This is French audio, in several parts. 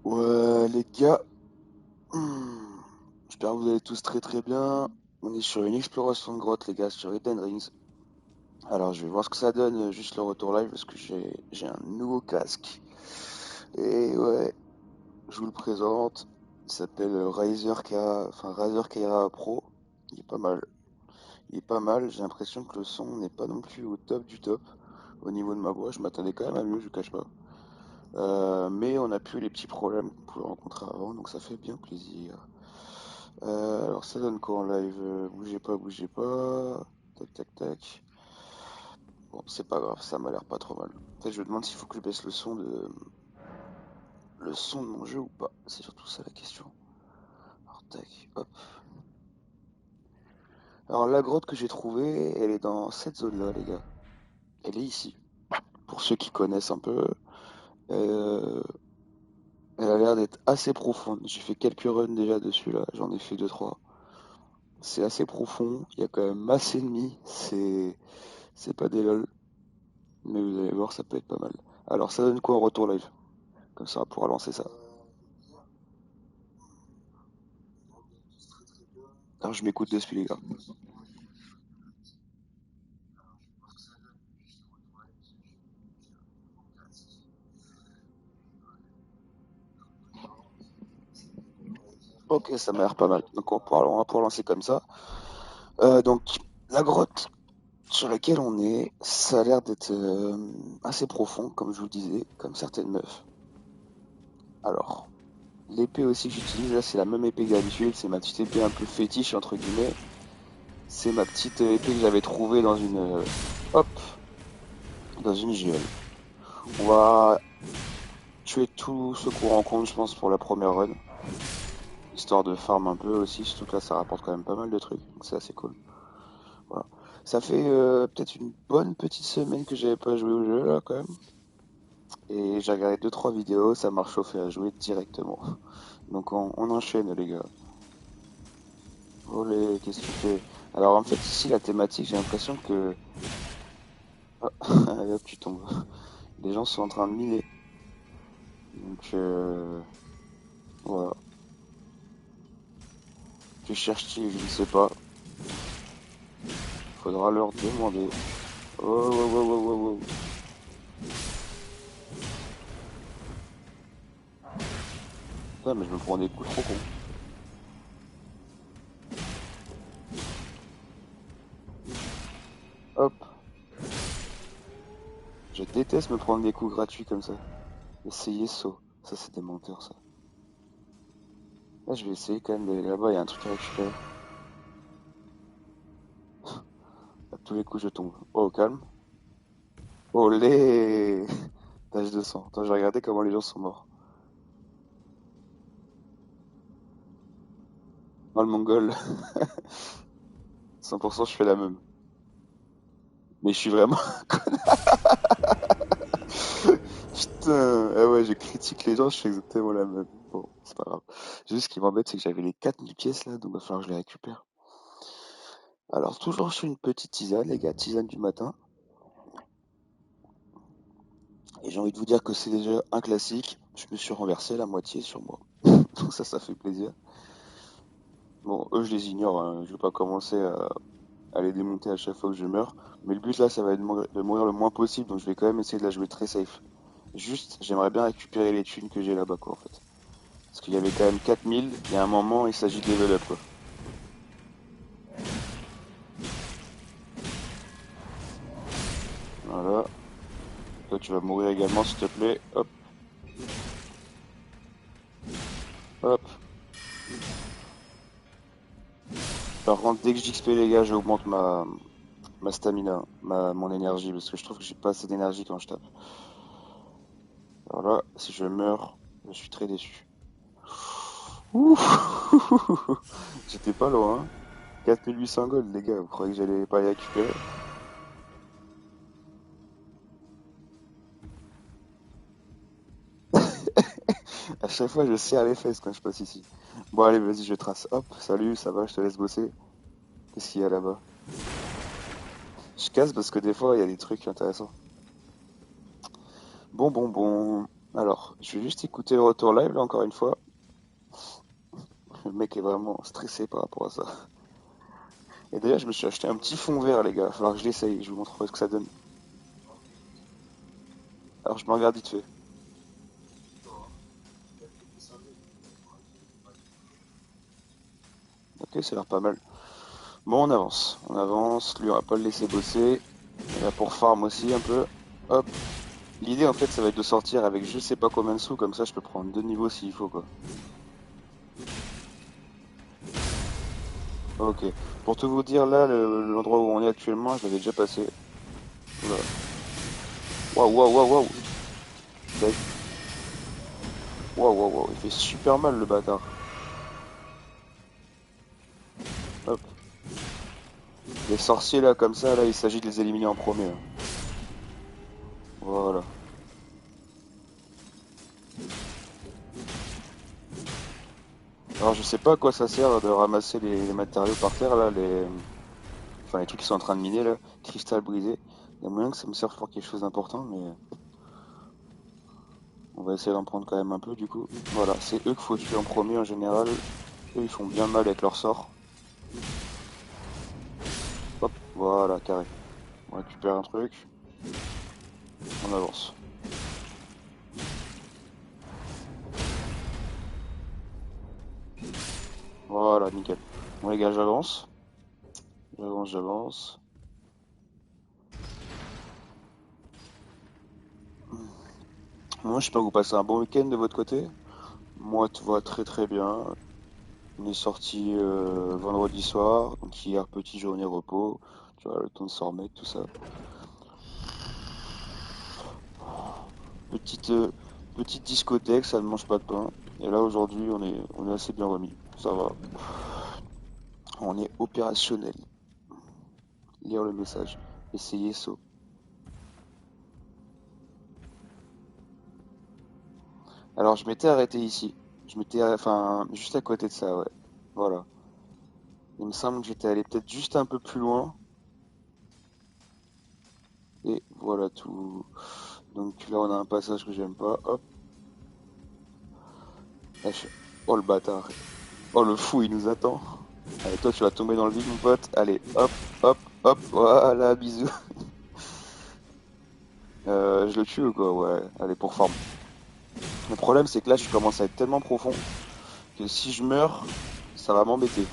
Ouais, les gars, hmm, j'espère que vous allez tous très très bien. On est sur une exploration de grotte, les gars, sur Eden Rings. Alors, je vais voir ce que ça donne, juste le retour live, parce que j'ai un nouveau casque. Et ouais, je vous le présente. Il s'appelle Razer Kaira Pro. Il est pas mal. Il est pas mal. J'ai l'impression que le son n'est pas non plus au top du top. Au niveau de ma voix, je m'attendais quand même à mieux, je vous cache pas. Mais on a plus les petits problèmes qu'on pouvait rencontrer avant, donc ça fait bien plaisir. Alors ça donne quoi en live? Bougez pas, bougez pas. Tac, tac, tac. Bon, c'est pas grave, ça m'a l'air pas trop mal. En fait, je me demande s'il faut que je baisse le son de mon jeu ou pas. C'est surtout ça la question. Alors tac, hop. Alors la grotte que j'ai trouvée, elle est dans cette zone-là, les gars. Elle est ici. Pour ceux qui connaissent un peu, euh, elle a l'air d'être assez profonde. J'ai fait quelques runs déjà dessus là. J'en ai fait deux trois. C'est assez profond. Il y a quand même masse ennemie. C'est pas des lol. Mais vous allez voir, ça peut être pas mal. Alors, ça donne quoi en retour live? Comme ça, on pourra lancer ça. Alors, je m'écoute de ce les gars. Ok, ça m'a l'air pas mal. Donc, on va pouvoir lancer comme ça. Donc, la grotte sur laquelle on est, ça a l'air d'être assez profond, comme je vous le disais, comme certaines meufs. Alors, l'épée aussi que j'utilise, là, c'est la même épée que d'habitude. C'est ma petite épée un peu fétiche, entre guillemets. C'est ma petite épée que j'avais trouvée hop, dans une geôle. On va tuer tous ceux qu'on rencontre, je pense, pour la première run. Histoire de farm un peu aussi, surtout que là ça rapporte quand même pas mal de trucs, donc c'est assez cool. Voilà. Ça fait peut-être une bonne petite semaine que j'avais pas joué au jeu là quand même. Et j'ai regardé deux trois vidéos, ça m'a chauffé à jouer directement. Donc on enchaîne les gars. Olé, qu'est-ce que tu fais? Alors en fait ici la thématique, j'ai l'impression que. Ah, allez, hop, tu tombes. Les gens sont en train de miner. Donc voilà. Que cherche-t-il? Je ne sais pas. Faudra leur demander. Oh, oh, oh, oh, oh, oh. Putain, mais je me prends des coups trop cons. Hop. Je déteste me prendre des coups gratuits comme ça. Essayez saut. Ça, c'est des menteurs, ça. Là, je vais essayer quand même d'aller là-bas. Il y a un truc à récupérer. À tous les coups, je tombe. Oh, au calme. Olé! Tache de sang. Attends, je vais regarder comment les gens sont morts. Moi, le mongol. 100%, je fais la même. Mais je suis vraiment. Putain. Ah ouais, je critique les gens, je fais exactement la même. Bon, c'est pas grave. Juste ce qui m'embête, c'est que j'avais les 4000 pièces là, donc il va falloir que je les récupère. Alors, toujours sur une petite tisane, les gars, tisane du matin. Et j'ai envie de vous dire que c'est déjà un classique. Je me suis renversé la moitié sur moi. Donc ça fait plaisir. Bon, eux, je les ignore, hein. Je vais pas commencer à les démonter à chaque fois que je meurs. Mais le but là, ça va être de mourir le moins possible. Donc je vais quand même essayer de la jouer très safe. Juste, j'aimerais bien récupérer les thunes que j'ai là-bas, quoi, en fait. Parce qu'il y avait quand même 4000. Il y a un moment, il s'agit de level up, quoi. Voilà. Toi, tu vas mourir également, s'il te plaît. Hop, hop. Par contre, dès que j'XP, les gars, j'augmente ma stamina, mon énergie. Parce que je trouve que j'ai pas assez d'énergie quand je tape. Alors là, si je meurs, je suis très déçu. Ouh. J'étais pas loin, hein. 4800 gold, les gars, vous croyez que j'allais pas les récupérer? À chaque fois, je serre les fesses quand je passe ici. Bon, allez, vas-y, je trace. Hop, salut, ça va, je te laisse bosser. Qu'est-ce qu'il y a là-bas? Je casse parce que des fois, il y a des trucs intéressants. Bon, bon, bon. Alors, je vais juste écouter le retour live là encore une fois. Le mec est vraiment stressé par rapport à ça. Et d'ailleurs, je me suis acheté un petit fond vert, les gars. Il va falloir que je l'essaye. Je vous montrerai ce que ça donne. Alors, je me regarde vite fait. Ok, ça a l'air pas mal. Bon, on avance. On avance. Lui, on va pas le laisser bosser. Et là, pour farm aussi un peu. Hop. L'idée, en fait, ça va être de sortir avec je sais pas combien de sous. Comme ça, je peux prendre 2 niveaux s'il faut, quoi. Ok. Pour tout vous dire, là, l'endroit où on est actuellement, je l'avais déjà passé. Oula. Waouh, waouh, waouh, waouh. Waouh, waouh, waouh. Il fait super mal, le bâtard. Hop. Les sorciers, là, comme ça, là, il s'agit de les éliminer en premier, là. Voilà. Alors, je sais pas à quoi ça sert de ramasser les matériaux par terre, là, enfin, les trucs qui sont en train de miner, là. Cristal brisé. Il y a moyen que ça me serve pour quelque chose d'important, mais on va essayer d'en prendre quand même un peu, du coup. Voilà, c'est eux qu'il faut tuer en premier, en général. Eux, ils font bien mal avec leur sort. Hop, voilà, carré. On récupère un truc. On avance. Voilà, nickel. Bon, les gars, j'avance. J'avance, j'avance. Moi, je sais pas, vous passez un bon week-end de votre côté? Moi, tout va très très bien. On est sorti vendredi soir, donc hier, petite journée repos. Tu vois, le temps de s'en remettre, tout ça. Petite, euh, petite discothèque, ça ne mange pas de pain. Et là, aujourd'hui, on est assez bien remis. Ça va. On est opérationnel. Lire le message. Essayer saut. Alors, je m'étais arrêté ici. Enfin, juste à côté de ça, ouais. Voilà. Il me semble que j'étais allé peut-être juste un peu plus loin. Et voilà tout. Donc là, on a un passage que j'aime pas. Hop. Là, oh le bâtard. Oh le fou, il nous attend. Allez, toi, tu vas tomber dans le vide, mon pote. Allez, hop, hop, hop. Voilà, bisous. Je le tue ou quoi? Ouais. Allez, pour forme. Le problème, c'est que là, je commence à être tellement profond que si je meurs, ça va m'embêter.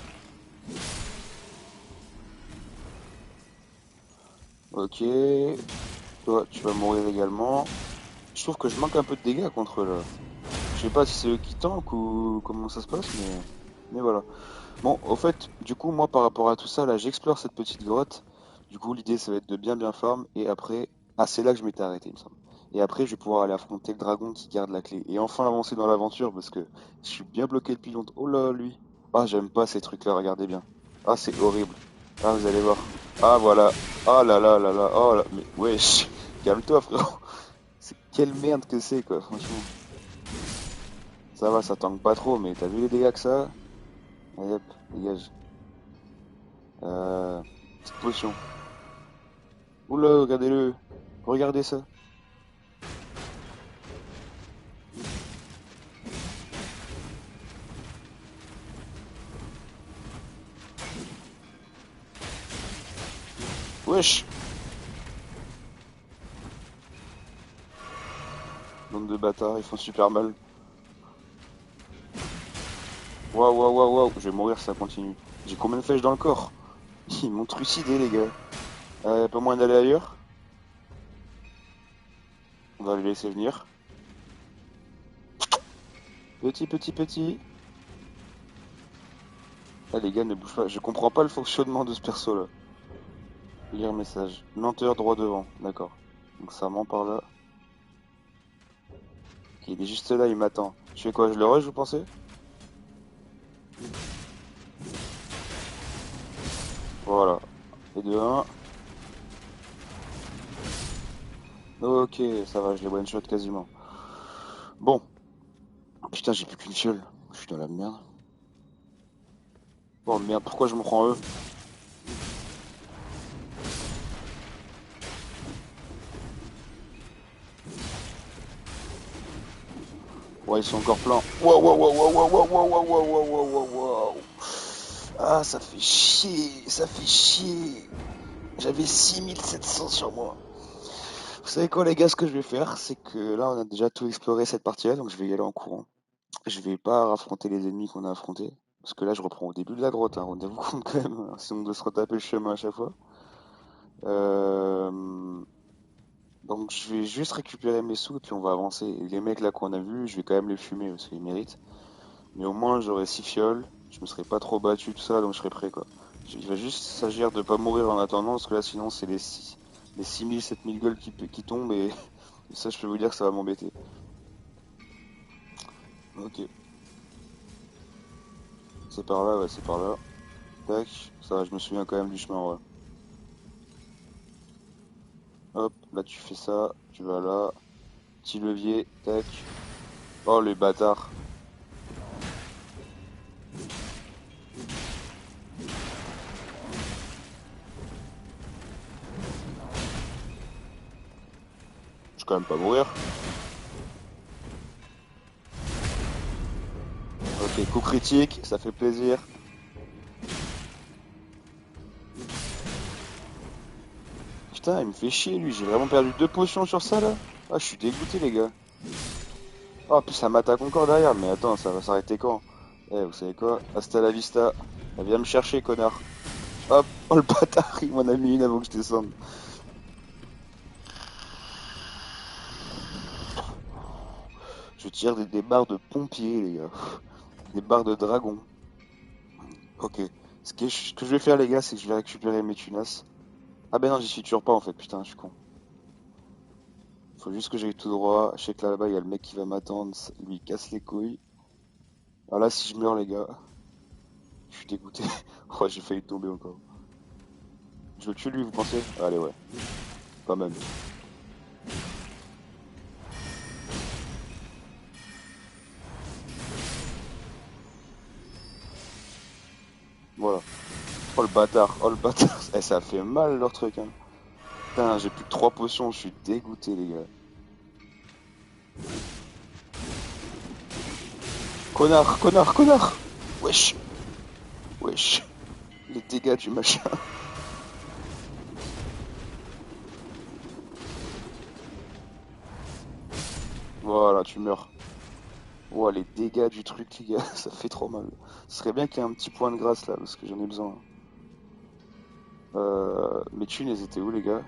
Ok. Toi, tu vas mourir également. Je trouve que je manque un peu de dégâts contre eux, là. Je sais pas si c'est eux qui tankent ou comment ça se passe, mais voilà. Bon, au fait, du coup, moi, par rapport à tout ça, là, j'explore cette petite grotte. Du coup, l'idée, ça va être de bien bien farm. Et après, ah, c'est là que je m'étais arrêté, il me semble. Et après, je vais pouvoir aller affronter le dragon qui garde la clé. Et enfin avancer dans l'aventure parce que je suis bien bloqué depuis longtemps. Oh là, lui. Ah, j'aime pas ces trucs-là, regardez bien. Ah, c'est horrible. Ah, vous allez voir. Ah, voilà. Ah là là là là. Oh là. Mais wesh. Calme-toi, frérot. C'est quelle merde que c'est, quoi, franchement. Ça va, ça tangue pas trop, mais t'as vu les dégâts que ça? Allez hop, dégage. Petite potion. Oula, regardez-le. Regardez ça. Wesh. Bande de bâtards, ils font super mal. Waouh, waouh, waouh, waouh. Je vais mourir si ça continue. J'ai combien de flèches dans le corps? Ils m'ont trucidé, les gars. Pas moyen d'aller ailleurs? On va les laisser venir. Petit, petit, petit. Ah, les gars, ne bougent pas. Je comprends pas le fonctionnement de ce perso-là. Lire message. Lenteur droit devant. D'accord. Donc ça ment par là. Ok, il est juste là, il m'attend. Je fais quoi? Je le rush, vous pensez? Voilà. Et de un. Ok, ça va, je les one-shot quasiment. Bon. Putain, j'ai plus qu'une fiole. Je suis dans la merde. Oh merde, pourquoi je me prends eux? Ouais, ils sont encore pleins. Waouh, waouh, waouh, waouh, waouh, waouh, waouh, waouh, waouh, waouh, waouh, waouh. Ah, ça fait chier, ça fait chier. J'avais 6700 sur moi. Vous savez quoi, les gars, ce que je vais faire, c'est que là, on a déjà tout exploré cette partie-là, donc je vais y aller en courant. Je vais pas affronter les ennemis qu'on a affrontés. Parce que là, je reprends au début de la grotte, hein, rendez-vous compte quand même, hein, sinon de se retaper le chemin à chaque fois. Euh, Donc je vais juste récupérer mes sous et puis on va avancer. Et les mecs là qu'on a vus, je vais quand même les fumer parce qu'ils méritent. Mais au moins j'aurai 6 fioles, je me serai pas trop battu tout ça, donc je serai prêt quoi. Il va juste s'agir de pas mourir en attendant parce que là sinon c'est les 6000, 7000 gueules qui tombent et, et ça je peux vous dire que ça va m'embêter. Ok, c'est par là, ouais c'est par là. Tac, ça va, je me souviens quand même du chemin, ouais. Hop, là tu fais ça, tu vas là, petit levier, tac. Oh les bâtards, je vais quand même pas mourir. Ok, coup critique, ça fait plaisir. Putain, il me fait chier lui, j'ai vraiment perdu 2 potions sur ça là. Ah, je suis dégoûté les gars. Oh, en plus ça m'attaque encore derrière, mais attends, ça va s'arrêter quand? Eh, vous savez quoi? Hasta la vista. Elle vient me chercher, connard. Hop, oh le bâtard, il m'en a mis une avant que je descende. Je tire des barres de pompiers, les gars. Des barres de dragon. Ok. Ce que je vais faire, les gars, c'est que je vais récupérer mes tunas. Ah ben non, j'y suis toujours pas en fait, putain, je suis con. Faut juste que j'aille tout droit. Je sais que là-bas, il y a le mec qui va m'attendre. Il lui casse les couilles. Ah là, si je meurs, les gars, je suis dégoûté. Oh, j'ai failli tomber encore. Je le tue lui, vous pensez? Allez, ouais, quand même. Voilà. Oh le bâtard, oh le bâtard. Eh, ça fait mal leur truc, hein. Putain, j'ai plus que 3 potions, je suis dégoûté, les gars. Connard, connard, connard! Wesh, wesh. Les dégâts du machin. Voilà, tu meurs. Ouah, les dégâts du truc, les gars, ça fait trop mal. Ce serait bien qu'il y ait un petit point de grâce là, parce que j'en ai besoin. Mes thunes, elles étaient où, les gars?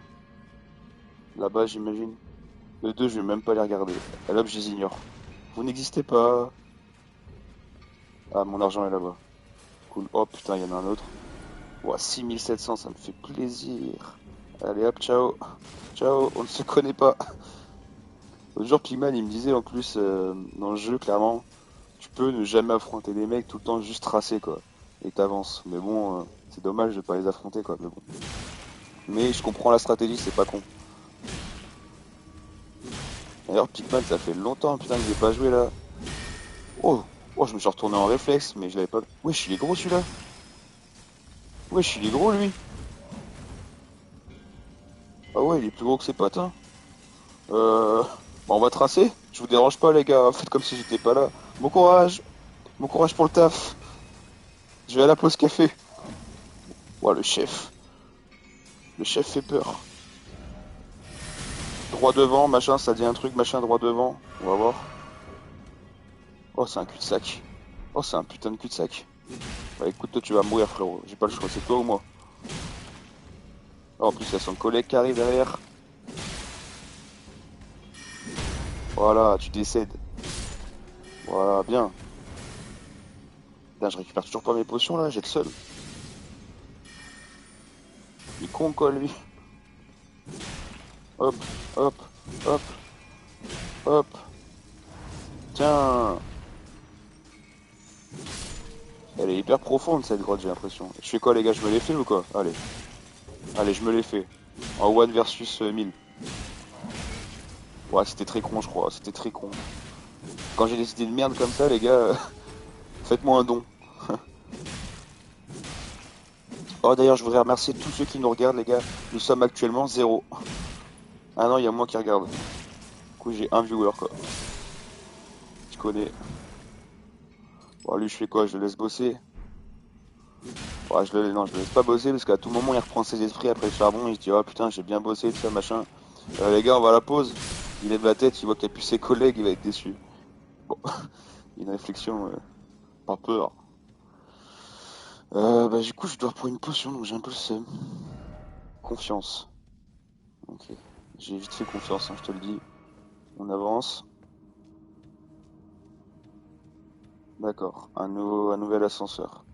Là-bas, j'imagine. Les deux, je vais même pas les regarder. Et là, je les ignore. Vous n'existez pas. Ah, mon argent est là-bas. Cool. Oh putain, il y en a un autre. Ouah, 6700, ça me fait plaisir. Allez hop, ciao. Ciao, on ne se connaît pas. L'autre jour, Pigman, il me disait en plus, dans le jeu, clairement, tu peux ne jamais affronter des mecs, tout le temps juste tracer, quoi. Et t'avances. Mais bon, c'est dommage de pas les affronter, quoi. Mais bon. Mais je comprends la stratégie, c'est pas con. D'ailleurs, Pigman, ça fait longtemps, putain, que j'ai pas joué là. Oh, oh, je me suis retourné en réflexe, mais je l'avais pas. Wesh, il est gros celui-là. Wesh, il est gros lui. Ah ouais, il est plus gros que ses potes, hein. Euh... Bon, on va tracer. Je vous dérange pas, les gars. Faites comme si j'étais pas là. Bon courage. Bon courage pour le taf. Je vais à la pause café. Ouah, le chef. Le chef fait peur. Droit devant, machin, ça dit un truc, machin, droit devant. On va voir. Oh, c'est un cul-de-sac. Oh, c'est un putain de cul-de-sac. Bah écoute, toi, tu vas mourir, frérot. J'ai pas le choix, c'est toi ou moi. Oh, en plus, il y a son collègue qui arrive derrière. Voilà, tu décèdes. Voilà, bien. Putain, je récupère toujours pas mes potions là, j'ai le seul. Il est con quoi lui. Hop, hop, hop, hop. Tiens. Elle est hyper profonde cette grotte, j'ai l'impression. Je fais quoi les gars, je me les fais ou quoi? Allez, allez, je me les fais. En one versus 1000. Ouais, c'était très con je crois, c'était très con. Quand j'ai décidé de merde comme ça les gars, faites-moi un don. Oh d'ailleurs, je voudrais remercier tous ceux qui nous regardent les gars. Nous sommes actuellement zéro. Ah non, il y a moi qui regarde. Du coup, j'ai un viewer quoi. déconner. Bon, lui, je fais quoi? Je le laisse bosser? Ouais, non, je le laisse pas bosser parce qu'à tout moment, il reprend ses esprits après le charbon. Il se dit, oh putain, j'ai bien bossé, tout ça, machin. Les gars, on va à la pause. Il lève la tête, il voit qu'il n'y a plus ses collègues, il va être déçu. Bon, une réflexion, pas peur. Bah, du coup, je dois reprendre une potion, donc j'ai un peu le seum. Confiance. Ok. J'ai vite fait confiance, hein, je te le dis. On avance. D'accord. Un nouvel ascenseur.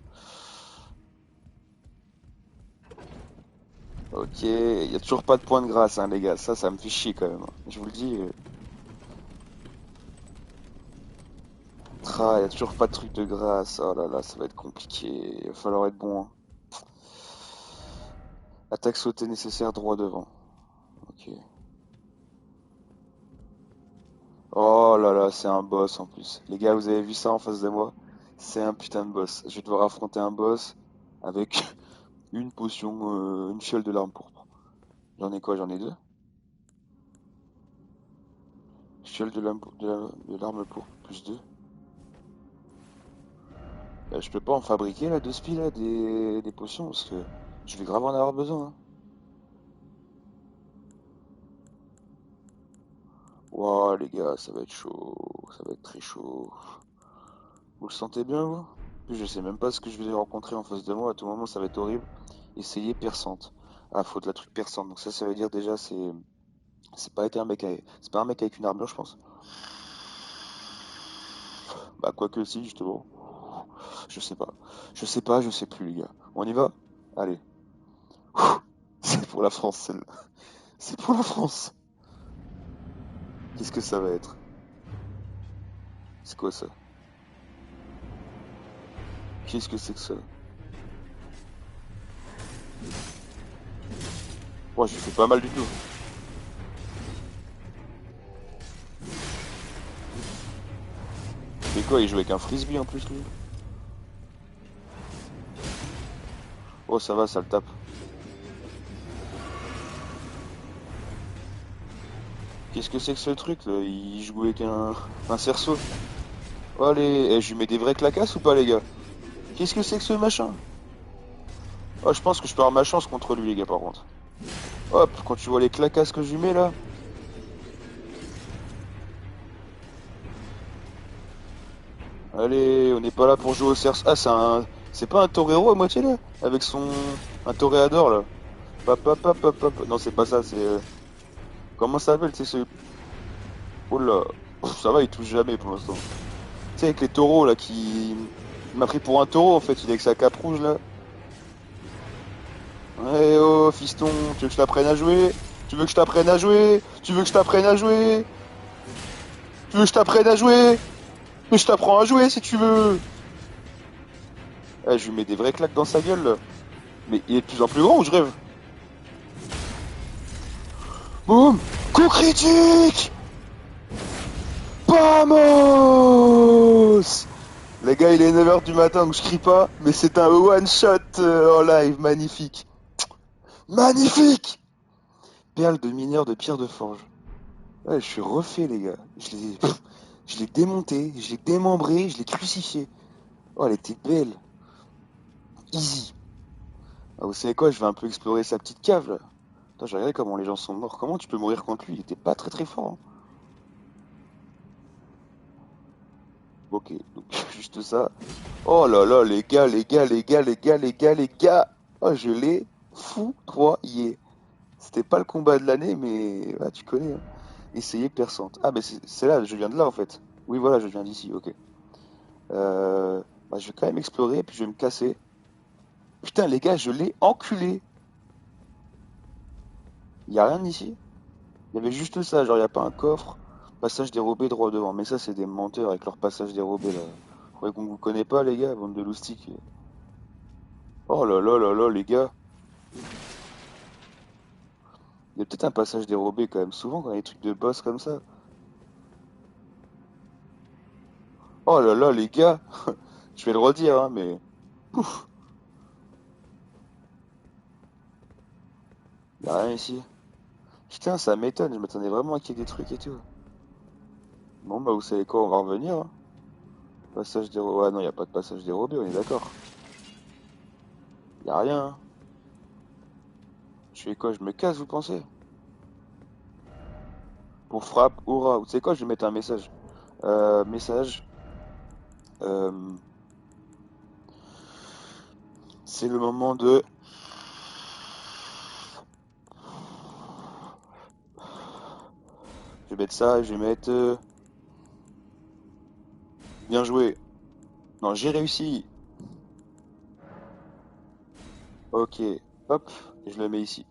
Ok. Il y a toujours pas de point de grâce, hein, les gars. Ça me fait chier quand même, hein. Je vous le dis. Il y a toujours pas de truc de grâce. Oh là là, ça va être compliqué. Il va falloir être bon, hein. Attaque sautée nécessaire droit devant. Ok. Oh là là, c'est un boss en plus. Les gars, vous avez vu ça en face de moi? C'est un putain de boss. Je vais devoir affronter un boss avec une potion, une fiole de l'arme pourpre. J'en ai quoi? J'en ai deux? Fiole de l'arme pourpre, plus deux. Je peux pas en fabriquer là, de spi là, des potions, parce que je vais grave en avoir besoin, hein. Ouah, les gars, ça va être chaud. Ça va être très chaud. Vous le sentez bien, vous? Puis je sais même pas ce que je vais rencontrer en face de moi. À tout moment, ça va être horrible. Essayez perçante. Ah, faut de la truc perçante. Donc ça veut dire déjà, c'est pas être un mec c'est pas un mec avec une armure, je pense. Bah, quoique si, justement. Je sais pas. Je sais pas, je sais plus, les gars. On y va? Allez. C'est pour la France, celle-là. C'est pour la France. Qu'est-ce que ça va être? C'est quoi ça? Qu'est-ce que c'est que ça? Moi, je fais pas mal du tout. Mais quoi, il joue avec un frisbee en plus, lui? Oh, ça va, ça le tape. Qu'est-ce que c'est que ce truc, là? Il joue avec un cerceau. Oh, allez, je lui mets des vraies claquasses ou pas, les gars? Qu'est-ce que c'est que ce machin? Oh, je pense que je perds ma chance contre lui, les gars, par contre. Hop, quand tu vois les claquasses que je lui mets, là. Allez, on n'est pas là pour jouer au cerceau. Ah, c'est pas un torero à moitié, là? Avec son... Un toréador, là. Pap, pap, pap, pap, pap. Non, c'est pas ça, c'est... Comment ça s'appelle, tu sais, ce... Oh là, ça va, il touche jamais pour l'instant. Tu sais, avec les taureaux, là, qui... Il m'a pris pour un taureau, en fait, il est avec sa cape rouge, là. Eh oh, fiston, tu veux que je t'apprenne à jouer? Tu veux que je t'apprenne à jouer? Tu veux que je t'apprenne à jouer? Tu veux que je t'apprenne à jouer? Mais je t'apprends à jouer si tu veux! Eh, je lui mets des vraies claques dans sa gueule, là. Mais il est de plus en plus grand ou je rêve? Boum! Coup critique! Vamos! Les gars, il est 9 heures du matin, donc je crie pas, mais c'est un one shot en live, magnifique. Magnifique! Perle de mineur de pierre de forge. Ouais, je suis refait, les gars. Je l'ai démonté, je l'ai démembré, je l'ai crucifié. Oh, elle était belle. Easy. Ah, vous savez quoi, je vais un peu explorer sa petite cave, là. Attends, j'ai regardé comment les gens sont morts. Comment tu peux mourir contre lui? Il était pas très très fort, hein. Ok, donc juste ça. Oh là là, les gars, les gars, les gars, les gars, les gars, les gars. Oh, je l'ai foudroyé. C'était pas le combat de l'année, mais ah, tu connais, hein. Essayer perçante. Ah, mais c'est là, je viens de là en fait. Oui, voilà, je viens d'ici, ok. Bah, je vais quand même explorer, puis je vais me casser. Putain, les gars, je l'ai enculé. Y a rien ici? Il y avait juste ça, genre y a pas un coffre. Passage dérobé droit devant. Mais ça, c'est des menteurs avec leur passage dérobé là. Vous croyez qu'on vous connaît pas, les gars, bande de loustiques. Oh là là là là, les gars. Il y a peut-être un passage dérobé quand même. Souvent, quand il y a des trucs de boss comme ça. Oh là là, les gars. Je vais le redire, hein, mais. Ouf, y a rien ici. Putain, ça m'étonne. Je m'attendais vraiment à qu'il y ait des trucs et tout. Bon, bah, vous savez quoi, on va revenir, hein. Passage dérobé. Ouais, non, y a pas de passage dérobé, on est d'accord. Y a rien, hein. Je fais quoi? Je me casse, vous pensez? Pour frappe, aura. Vous savez quoi? Je vais mettre un message. Message. euh, c'est le moment de. Je vais mettre ça, je vais mettre. Bien joué. Non, j'ai réussi. Ok. Hop. Et je le mets ici.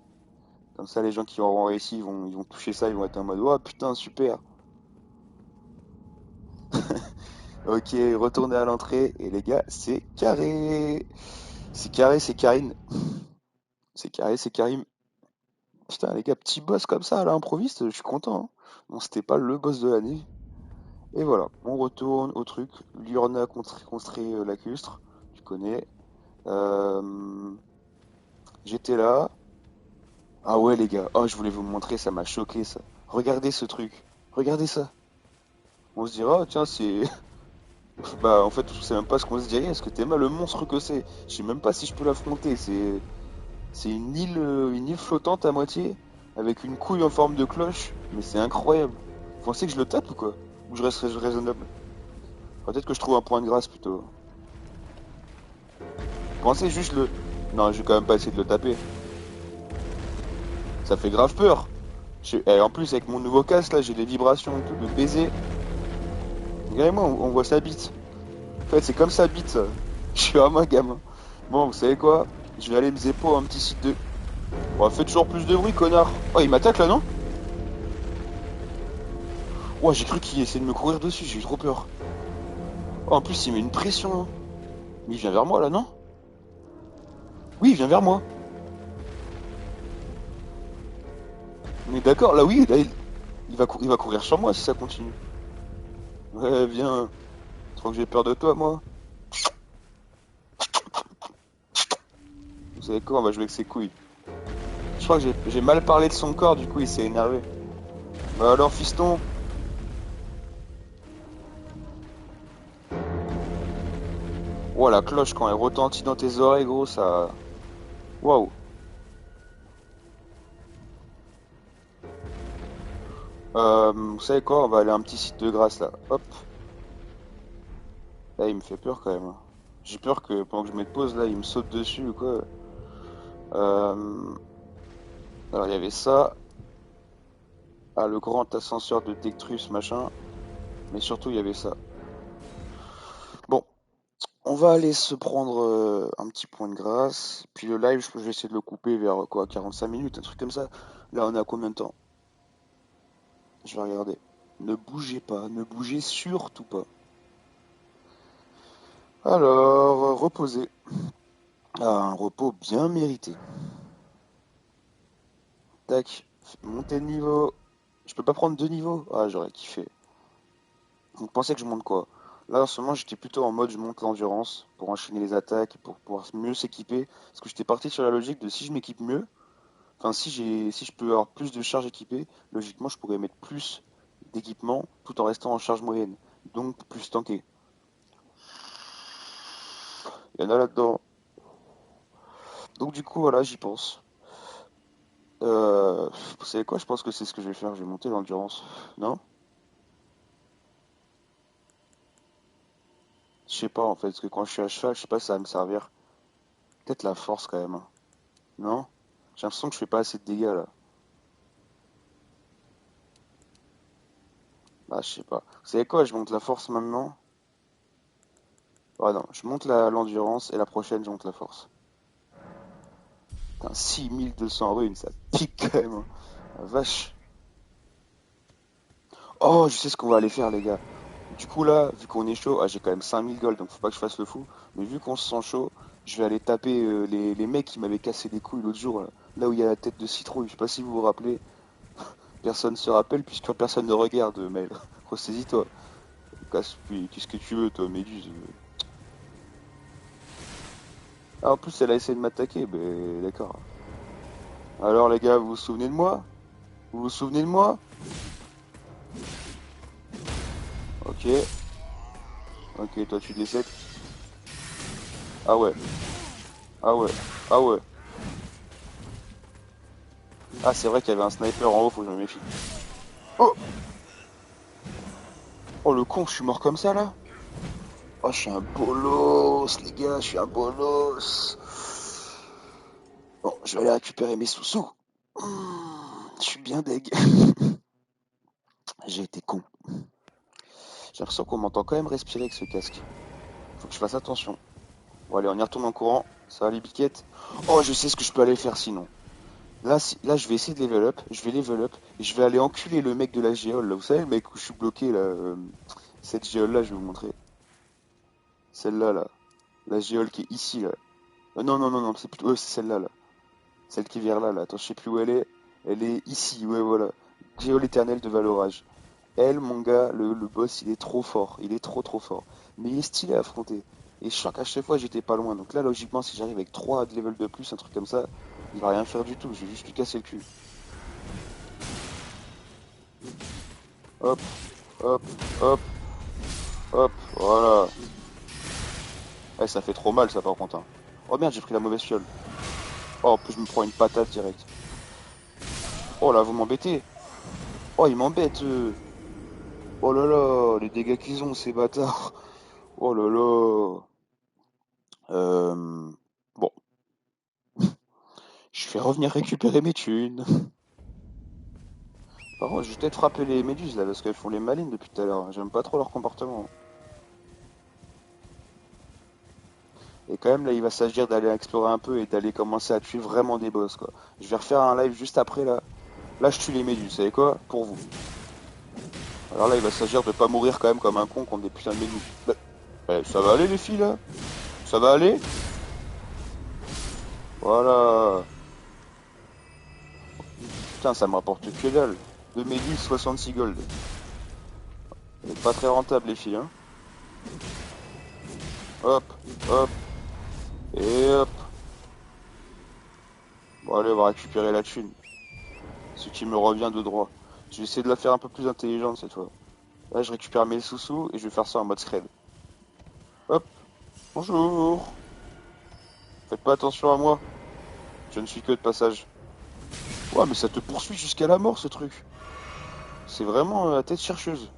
Comme ça, les gens qui auront réussi, ils vont toucher ça, ils vont être en mode, oh putain, super. Ok, retournez à l'entrée. Et les gars, c'est carré. C'est carré, c'est Karine. C'est carré, c'est Karim. Putain, les gars, petit boss comme ça, à l'improviste, je suis content, hein. Bon, c'était pas le boss de l'année. Et voilà, on retourne au truc. Liurna construit lacustre. Tu connais. Euh, J'étais là. Ah ouais, les gars. Oh, je voulais vous montrer, ça m'a choqué, ça. Regardez ce truc. Regardez ça. On se dira, oh, tiens, c'est. Bah, en fait, je sais même pas ce qu'on se dirait. Est-ce que t'es mal le monstre que c'est? Je sais même pas si je peux l'affronter. C'est une île flottante à moitié, avec une couille en forme de cloche, mais c'est incroyable. Vous pensez que je le tape ou quoi? Ou je reste raisonnable? Peut-être que je trouve un point de grâce plutôt. Pensez juste le. Non, je vais quand même pas essayer de le taper. Ça fait grave peur. Et en plus, avec mon nouveau casque là, j'ai des vibrations et tout, de baiser. Regardez-moi, on voit sa bite. En fait, c'est comme sa bite, ça. Je suis vraiment un gamin. Bon, vous savez quoi? Je vais aller me zépo un petit site de. Bon, faites toujours plus de bruit, connard. Oh, il m'attaque là, non? Oh, j'ai cru qu'il essayait de me courir dessus, j'ai eu trop peur. Oh, en plus, il met une pression, hein. Mais il vient vers moi là, non? Oui, il vient vers moi. On est d'accord, là, oui, là, il va courir sur moi si ça continue. Ouais, viens. Tu crois que j'ai peur de toi, moi? Vous savez quoi, on va jouer avec ses couilles. Je crois que j'ai mal parlé de son corps, du coup, il s'est énervé. Bah alors, fiston? Oh, la cloche, quand elle retentit dans tes oreilles, gros, ça. Waouh. Vous savez quoi, on va aller à un petit site de grâce là. Hop. Là, il me fait peur quand même, hein. J'ai peur que pendant que je mette pause, là, il me saute dessus ou quoi. Euh, Alors, il y avait ça. Ah, le grand ascenseur de Dectrus, machin. Mais surtout, il y avait ça. Bon, on va aller se prendre un petit point de grâce. Puis le live, je vais essayer de le couper vers quoi, 45 minutes, un truc comme ça. Là, on est à combien de temps? Je vais regarder. Ne bougez pas, ne bougez surtout pas. Alors, reposer. Ah, un repos bien mérité. Tac, monter de niveau. Je peux pas prendre deux niveaux? Ah, j'aurais kiffé. Vous pensez que je monte quoi? Là, en ce moment, j'étais plutôt en mode je monte l'endurance pour enchaîner les attaques, pour pouvoir mieux s'équiper. Parce que j'étais parti sur la logique de si je m'équipe mieux, enfin si je peux avoir plus de charges équipées, logiquement je pourrais mettre plus d'équipement tout en restant en charge moyenne. Donc plus tanké. Il y en a là-dedans. Donc du coup voilà, j'y pense. Vous savez quoi? Je pense que c'est ce que je vais faire. Je vais monter l'endurance. Non? Je sais pas en fait, parce que quand je suis à cheval, je sais pas si ça va me servir. Peut-être la force quand même, hein. Non? J'ai l'impression que je fais pas assez de dégâts là. Bah, je sais pas. Vous savez quoi? Je monte la force maintenant. Ah non, je monte l'endurance et la prochaine, je monte la force. Putain, 6200 runes, ça pique quand même, hein. La vache. Oh, je sais ce qu'on va aller faire, les gars. Du coup, là, vu qu'on est chaud, ah, j'ai quand même 5000 gold, donc faut pas que je fasse le fou. Mais vu qu'on se sent chaud, je vais aller taper les mecs qui m'avaient cassé les couilles l'autre jour, là où il y a la tête de citrouille. Je sais pas si vous vous rappelez. Personne se rappelle puisque personne ne regarde, mais ressaisis-toi. Casse-puis, qu'est-ce que tu veux, toi, Méduse? Ah, en plus, elle a essayé de m'attaquer, ben d'accord. Alors, les gars, vous vous souvenez de moi? Vous vous souvenez de moi? Ok. Ok, toi tu décèdes. Ah ouais, ah ouais, ah ouais. Ah, c'est vrai qu'il y avait un sniper en haut, faut que je me méfie. Oh! Oh le con, je suis mort comme ça là? Oh, je suis un bolos, les gars, je suis un bolos. Bon, je vais aller récupérer mes sous-sous. Je suis bien deg. J'ai été con. J'ai l'impression qu'on m'entend quand même respirer avec ce casque. Faut que je fasse attention. Bon, allez, on y retourne en courant. Ça va les biquettes. Oh, je sais ce que je peux aller faire sinon. Là, là, je vais essayer de level up. Je vais level up. Et je vais aller enculer le mec de la géole. Là, vous savez, le mec où je suis bloqué là. Cette géole là, je vais vous montrer. Celle-là, là. La géole qui est ici, là. Non, non, non, non, c'est plutôt. C'est celle-là, là. Celle qui est vers là, là. Attends, je sais plus où elle est. Elle est ici, ouais, voilà. Géole éternelle de Valorage. Elle, mon gars, le boss, il est trop fort. Il est trop, trop fort. Mais il est stylé à affronter. Et je sens qu'à chaque fois, j'étais pas loin. Donc là, logiquement, si j'arrive avec 3 de level de plus, un truc comme ça, il va rien faire du tout. Je vais juste lui casser le cul. Hop, hop, hop, hop, voilà. Ouais, ça fait trop mal, ça, par contre, hein. Oh merde, j'ai pris la mauvaise fiole. Oh, en plus, je me prends une patate direct. Oh là, vous m'embêtez. Oh, ils m'embêtent. Oh là là, les dégâts qu'ils ont, ces bâtards. Oh là là. Bon, je vais revenir récupérer mes thunes. Par contre, je vais peut-être frapper les méduses là, parce qu'elles font les malines depuis tout à l'heure. J'aime pas trop leur comportement. Et quand même, là, il va s'agir d'aller explorer un peu et d'aller commencer à tuer vraiment des boss, quoi. Je vais refaire un live juste après, là. Là, je tue les méduses, vous savez quoi? Pour vous. Alors là, il va s'agir de pas mourir quand même comme un con contre des putains de méduses. Bah, ça va aller, les filles, là? Ça va aller? Voilà. Putain, ça me rapporte que dalle. Deux méduses, 66 gold. C'est pas très rentable, les filles, hein. Hop, hop, et hop. Bon, allez, on va récupérer la thune. Ce qui me revient de droit. Je vais essayer de la faire un peu plus intelligente cette fois. Là, je récupère mes sous-sous et je vais faire ça en mode scred. Hop, bonjour. Faites pas attention à moi. Je ne suis que de passage. Ouais, mais ça te poursuit jusqu'à la mort ce truc. C'est vraiment la tête chercheuse.